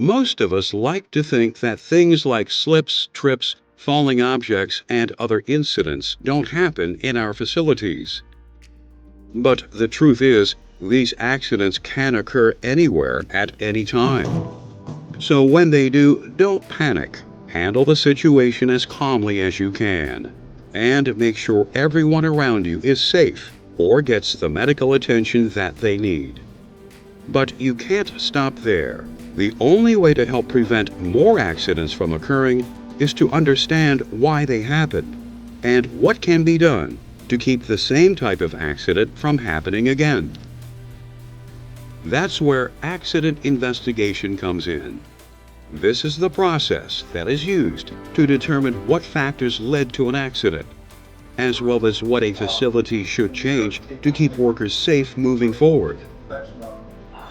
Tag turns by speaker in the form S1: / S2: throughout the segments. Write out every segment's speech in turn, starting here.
S1: Most of us like to think that things like slips, trips, falling objects, and other incidents don't happen in our facilities. But the truth is, these accidents can occur anywhere at any time. So when they do, don't panic. Handle the situation as calmly as you can. And make sure everyone around you is safe or gets the medical attention that they need. But you can't stop there. The only way to help prevent more accidents from occurring is to understand why they happen and what can be done to keep the same type of accident from happening again. That's where accident investigation comes in. This is the process that is used to determine what factors led to an accident, as well as what a facility should change to keep workers safe moving forward.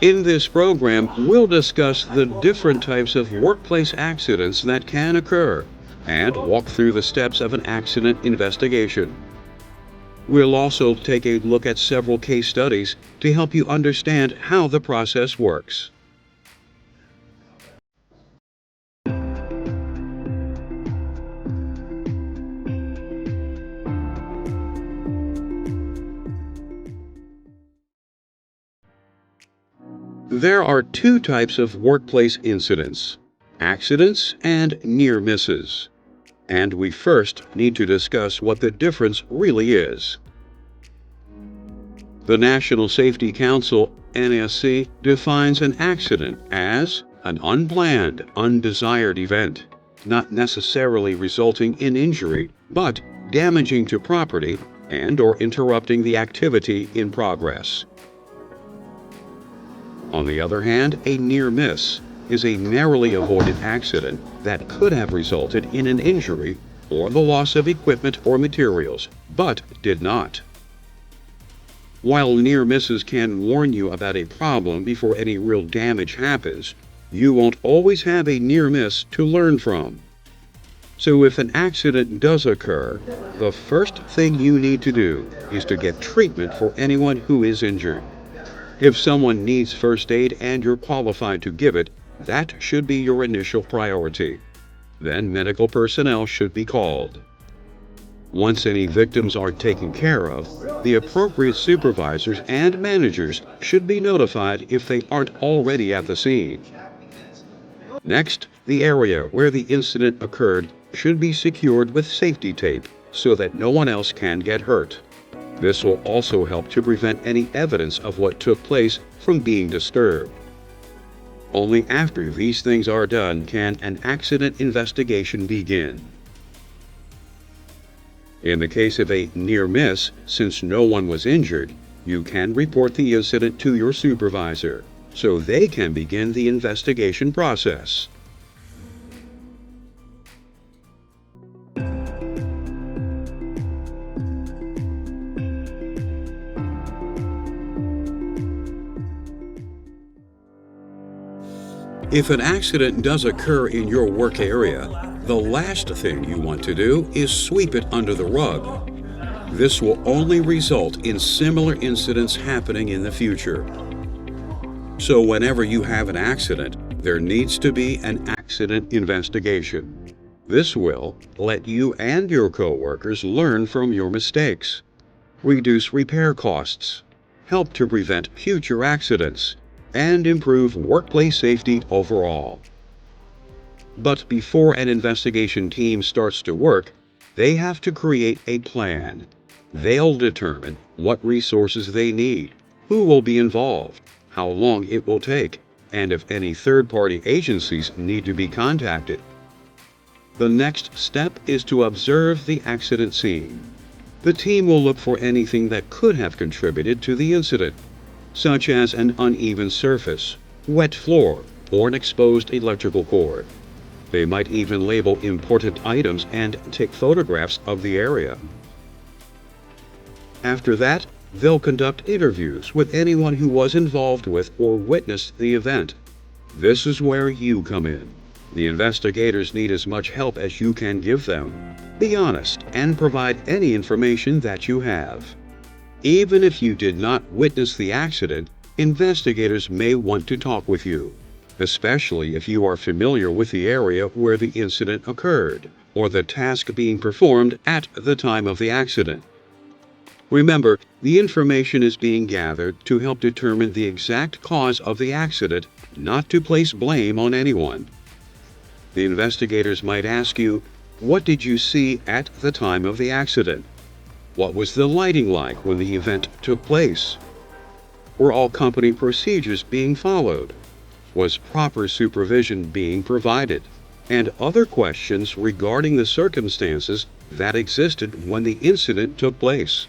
S1: In this program, we'll discuss the different types of workplace accidents that can occur and walk through the steps of an accident investigation. We'll also take a look at several case studies to help you understand how the process works. There are two types of workplace incidents: accidents and near misses. And we first need to discuss what the difference really is. The National Safety Council, NSC, defines an accident as an unplanned, undesired event, not necessarily resulting in injury, but damaging to property and/or interrupting the activity in progress. On the other hand, a near miss is a narrowly avoided accident that could have resulted in an injury or the loss of equipment or materials, but did not. While near misses can warn you about a problem before any real damage happens, you won't always have a near miss to learn from. So if an accident does occur, the first thing you need to do is to get treatment for anyone who is injured. If someone needs first aid and you're qualified to give it, that should be your initial priority. Then medical personnel should be called. Once any victims are taken care of, the appropriate supervisors and managers should be notified if they aren't already at the scene. Next, the area where the incident occurred should be secured with safety tape so that no one else can get hurt. This will also help to prevent any evidence of what took place from being disturbed. Only after these things are done can an accident investigation begin. In the case of a near miss, since no one was injured, you can report the incident to your supervisor, so they can begin the investigation process. If an accident does occur in your work area, the last thing you want to do is sweep it under the rug. This will only result in similar incidents happening in the future. So whenever you have an accident, there needs to be an accident investigation. This will let you and your coworkers learn from your mistakes, reduce repair costs, help to prevent future accidents, and improve workplace safety overall. But before an investigation team starts to work, they have to create a plan. They'll determine what resources they need, who will be involved, how long it will take, and if any third-party agencies need to be contacted. The next step is to observe the accident scene. The team will look for anything that could have contributed to the incident, such as an uneven surface, wet floor, or an exposed electrical cord. They might even label important items and take photographs of the area. After that, they'll conduct interviews with anyone who was involved with or witnessed the event. This is where you come in. The investigators need as much help as you can give them. Be honest and provide any information that you have. Even if you did not witness the accident, investigators may want to talk with you. especially if you are familiar with the area where the incident occurred or the task being performed at the time of the accident. Remember, the information is being gathered to help determine the exact cause of the accident, not to place blame on anyone. The investigators might ask you, what did you see at the time of the accident? What was the lighting like when the event took place? Were all company procedures being followed? Was proper supervision being provided? And other questions regarding the circumstances that existed when the incident took place.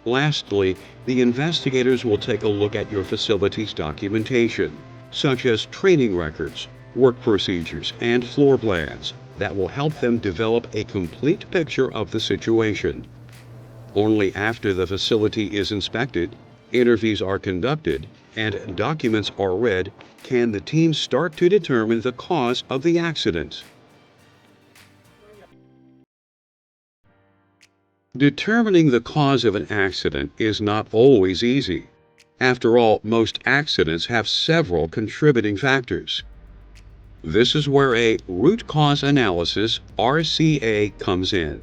S1: Lastly, the investigators will take a look at your facility's documentation, such as training records, work procedures, and floor plans that will help them develop a complete picture of the situation. Only after the facility is inspected, interviews are conducted, and documents are read can the team start to determine the cause of the accident. Determining the cause of an accident is not always easy. After all, most accidents have several contributing factors. This is where a root cause analysis, RCA, comes in.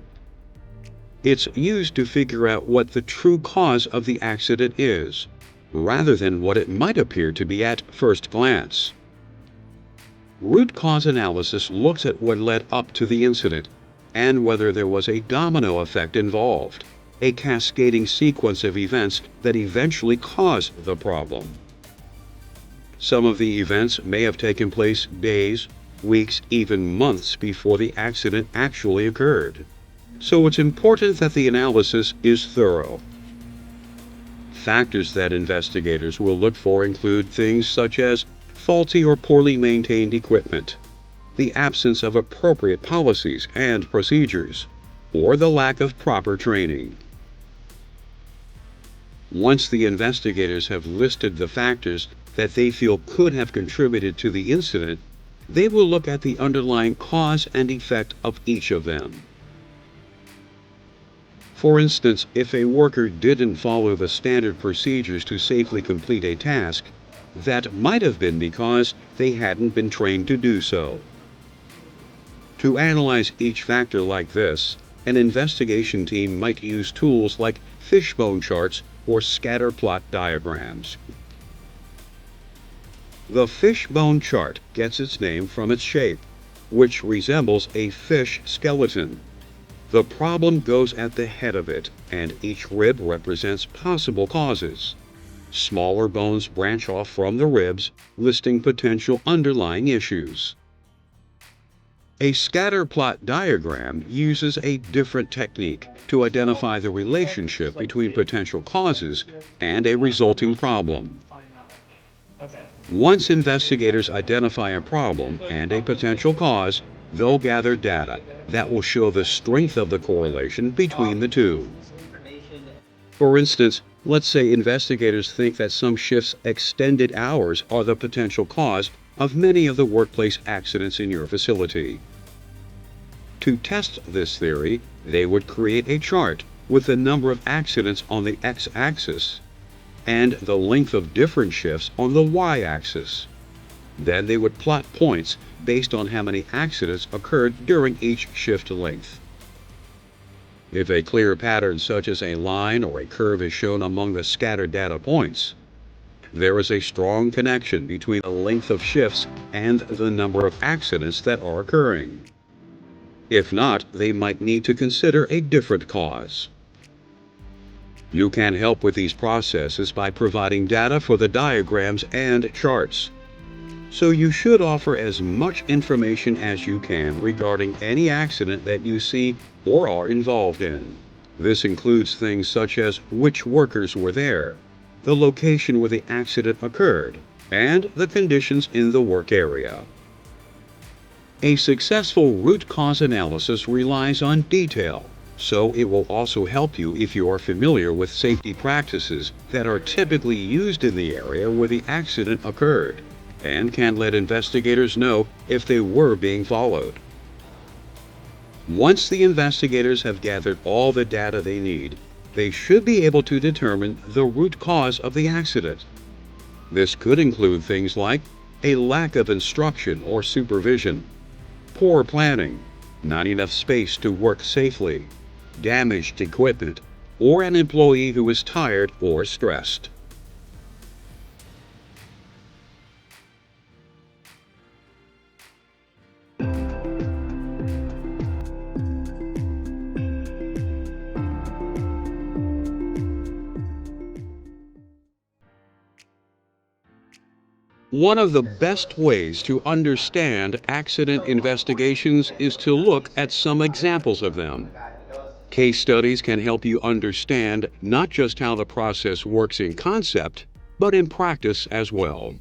S1: It's used to figure out what the true cause of the accident is, rather than what it might appear to be at first glance. Root cause analysis looks at what led up to the incident and whether there was a domino effect involved, a cascading sequence of events that eventually caused the problem. Some of the events may have taken place days, weeks, even months before the accident actually occurred. So it's important that the analysis is thorough. Factors that investigators will look for include things such as faulty or poorly maintained equipment, the absence of appropriate policies and procedures, or the lack of proper training. Once the investigators have listed the factors that they feel could have contributed to the incident, they will look at the underlying cause and effect of each of them. For instance, if a worker didn't follow the standard procedures to safely complete a task, that might have been because they hadn't been trained to do so. To analyze each factor like this, an investigation team might use tools like fishbone charts or scatter plot diagrams. The fishbone chart gets its name from its shape, which resembles a fish skeleton. The problem goes at the head of it, and each rib represents possible causes. Smaller bones branch off from the ribs, listing potential underlying issues. A scatter plot diagram uses a different technique to identify the relationship between potential causes and a resulting problem. Once investigators identify a problem and a potential cause, they'll gather data that will show the strength of the correlation between the two. For instance, let's say investigators think that some shifts' extended hours are the potential cause of many of the workplace accidents in your facility. To test this theory, they would create a chart with the number of accidents on the x-axis and the length of different shifts on the y-axis. Then they would plot points based on how many accidents occurred during each shift length. If a clear pattern such as a line or a curve is shown among the scattered data points, there is a strong connection between the length of shifts and the number of accidents that are occurring. If not, they might need to consider a different cause. You can help with these processes by providing data for the diagrams and charts. So you should offer as much information as you can regarding any accident that you see or are involved in. This includes things such as which workers were there, the location where the accident occurred, and the conditions in the work area. A successful root cause analysis relies on detail, so it will also help you if you are familiar with safety practices that are typically used in the area where the accident occurred, and can let investigators know if they were being followed. Once the investigators have gathered all the data they need, they should be able to determine the root cause of the accident. This could include things like a lack of instruction or supervision, poor planning, not enough space to work safely, damaged equipment, or an employee who is tired or stressed. One of the best ways to understand accident investigations is to look at some examples of them. Case studies can help you understand not just how the process works in concept, but in practice as well.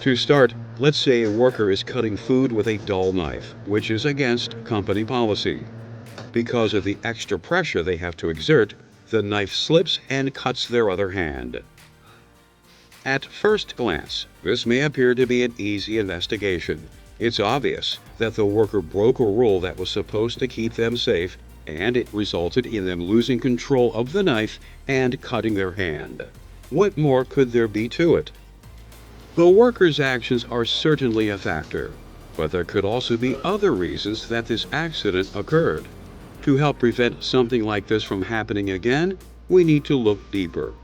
S1: To start, let's say a worker is cutting food with a dull knife, which is against company policy. Because of the extra pressure they have to exert, the knife slips and cuts their other hand. At first glance, this may appear to be an easy investigation. It's obvious that the worker broke a rule that was supposed to keep them safe, and it resulted in them losing control of the knife and cutting their hand. What more could there be to it? The worker's actions are certainly a factor, but there could also be other reasons that this accident occurred. To help prevent something like this from happening again, we need to look deeper.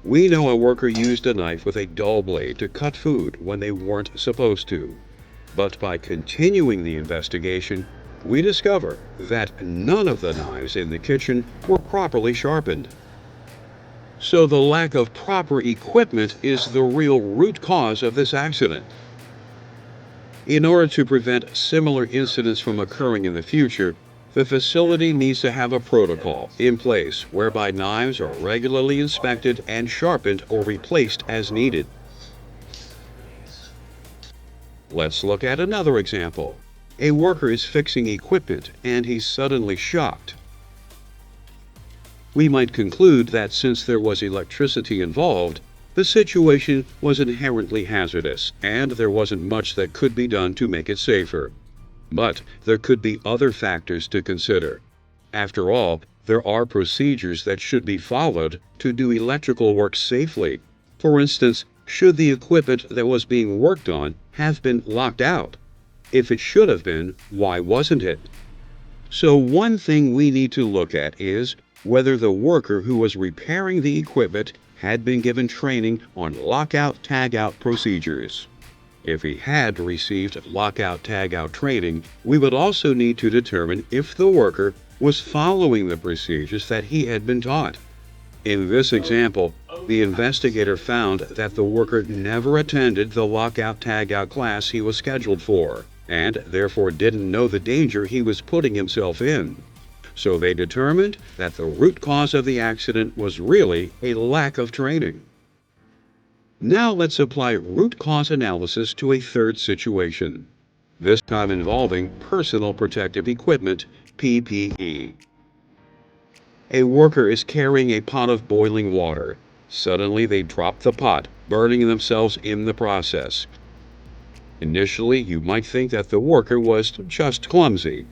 S1: We know a worker used a knife with a dull blade to cut food when they weren't supposed to. But by continuing the investigation, we discover that none of the knives in the kitchen were properly sharpened. So the lack of proper equipment is the real root cause of this accident. In order to prevent similar incidents from occurring in the future, the facility needs to have a protocol in place whereby knives are regularly inspected and sharpened or replaced as needed. Let's look at another example. A worker is fixing equipment and he's suddenly shocked. We might conclude that since there was electricity involved, the situation was inherently hazardous and there wasn't much that could be done to make it safer. But there could be other factors to consider. After all, there are procedures that should be followed to do electrical work safely. For instance, should the equipment that was being worked on have been locked out? If it should have been, why wasn't it? So one thing we need to look at is whether the worker who was repairing the equipment had been given training on lockout-tagout procedures. If he had received lockout-tagout training, we would also need to determine if the worker was following the procedures that he had been taught. In this example, the investigator found that the worker never attended the lockout-tagout class he was scheduled for, and therefore didn't know the danger he was putting himself in. So they determined that the root cause of the accident was really a lack of training. Now let's apply root cause analysis to a third situation, this time involving personal protective equipment, PPE. A worker is carrying a pot of boiling water. Suddenly they drop the pot, burning themselves in the process. Initially, you might think that the worker was just clumsy.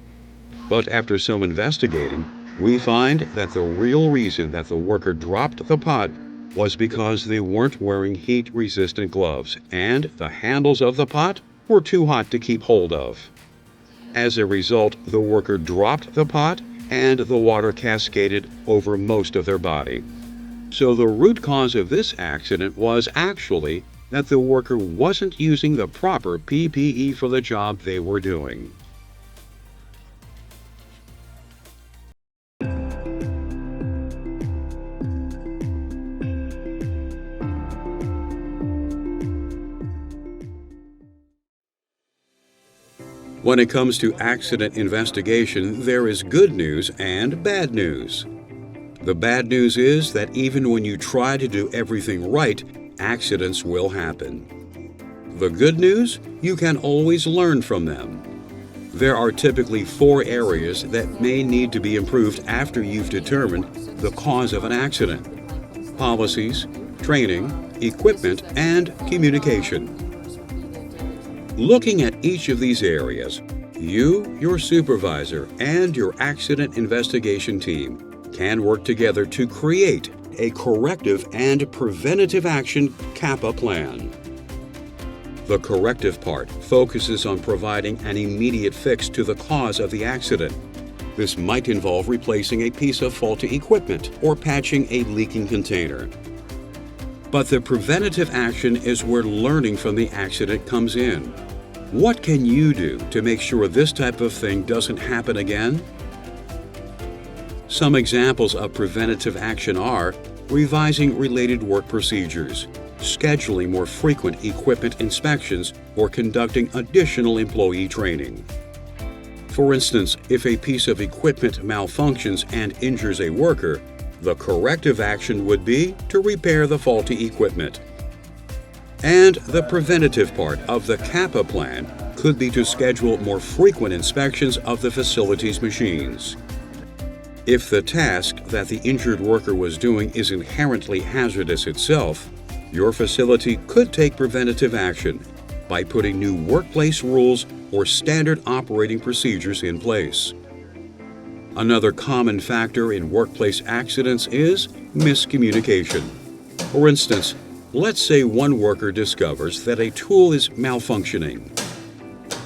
S1: But after some investigating, we find that the real reason that the worker dropped the pot was because they weren't wearing heat-resistant gloves, and the handles of the pot were too hot to keep hold of. As a result, the worker dropped the pot, and the water cascaded over most of their body. So the root cause of this accident was actually that the worker wasn't using the proper PPE for the job they were doing. When it comes to accident investigation, there is good news and bad news. The bad news is that even when you try to do everything right, accidents will happen. The good news? You can always learn from them. There are typically 4 areas that may need to be improved after you've determined the cause of an accident: policies, training, equipment, and communication. Looking at each of these areas, you, your supervisor, and your accident investigation team can work together to create a corrective and preventative action CAPA plan. The corrective part focuses on providing an immediate fix to the cause of the accident. This might involve replacing a piece of faulty equipment or patching a leaking container. But the preventative action is where learning from the accident comes in. What can you do to make sure this type of thing doesn't happen again? Some examples of preventative action are revising related work procedures, scheduling more frequent equipment inspections, or conducting additional employee training. For instance, if a piece of equipment malfunctions and injures a worker, the corrective action would be to repair the faulty equipment. And the preventative part of the CAPA plan could be to schedule more frequent inspections of the facility's machines. If the task that the injured worker was doing is inherently hazardous itself, your facility could take preventative action by putting new workplace rules or standard operating procedures in place. Another common factor in workplace accidents is miscommunication. For instance, let's say one worker discovers that a tool is malfunctioning.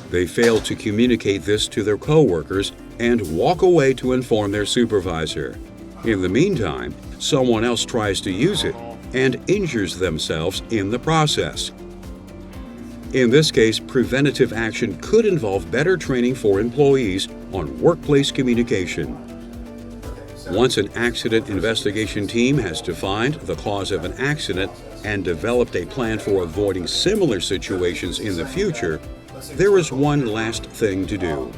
S1: They fail to communicate this to their coworkers and walk away to inform their supervisor. In the meantime, someone else tries to use it and injures themselves in the process. In this case, preventative action could involve better training for employees on workplace communication. Once an accident investigation team has defined the cause of an accident and developed a plan for avoiding similar situations in the future, there is one last thing to do.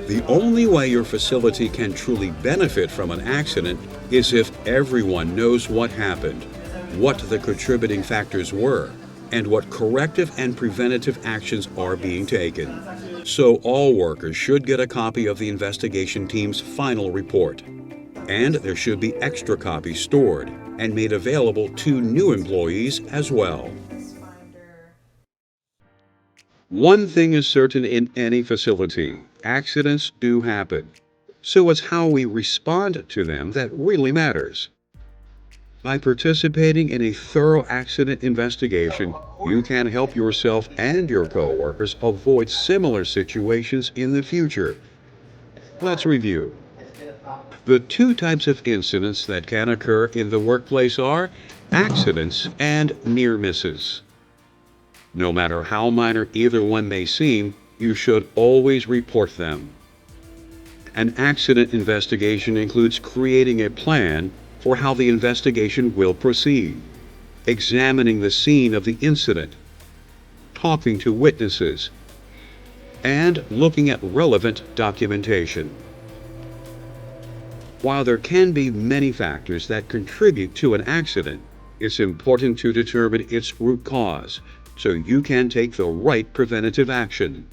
S1: The only way your facility can truly benefit from an accident is if everyone knows what happened, what the contributing factors were, and what corrective and preventative actions are being taken. So all workers should get a copy of the investigation team's final report. And there should be extra copies stored and made available to new employees as well. One thing is certain in any facility: accidents do happen. So it's how we respond to them that really matters. By participating in a thorough accident investigation, you can help yourself and your coworkers avoid similar situations in the future. Let's review. The two types of incidents that can occur in the workplace are accidents and near misses. No matter how minor either one may seem, you should always report them. An accident investigation includes creating a plan for how the investigation will proceed, examining the scene of the incident, talking to witnesses, and looking at relevant documentation. While there can be many factors that contribute to an accident, it's important to determine its root cause so you can take the right preventative action.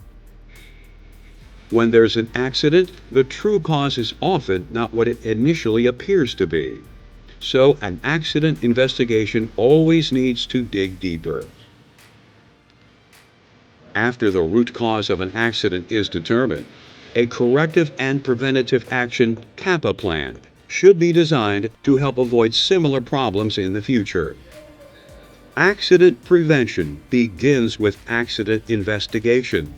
S1: When there's an accident, the true cause is often not what it initially appears to be. So an accident investigation always needs to dig deeper. After the root cause of an accident is determined, a corrective and preventative action CAPA plan should be designed to help avoid similar problems in the future. Accident prevention begins with accident investigation.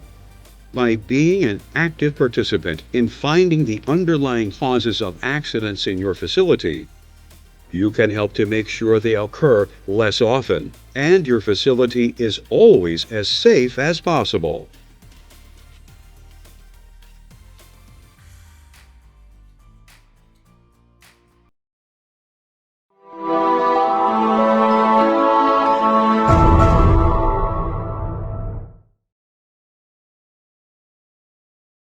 S1: By being an active participant in finding the underlying causes of accidents in your facility, you can help to make sure they occur less often, and your facility is always as safe as possible.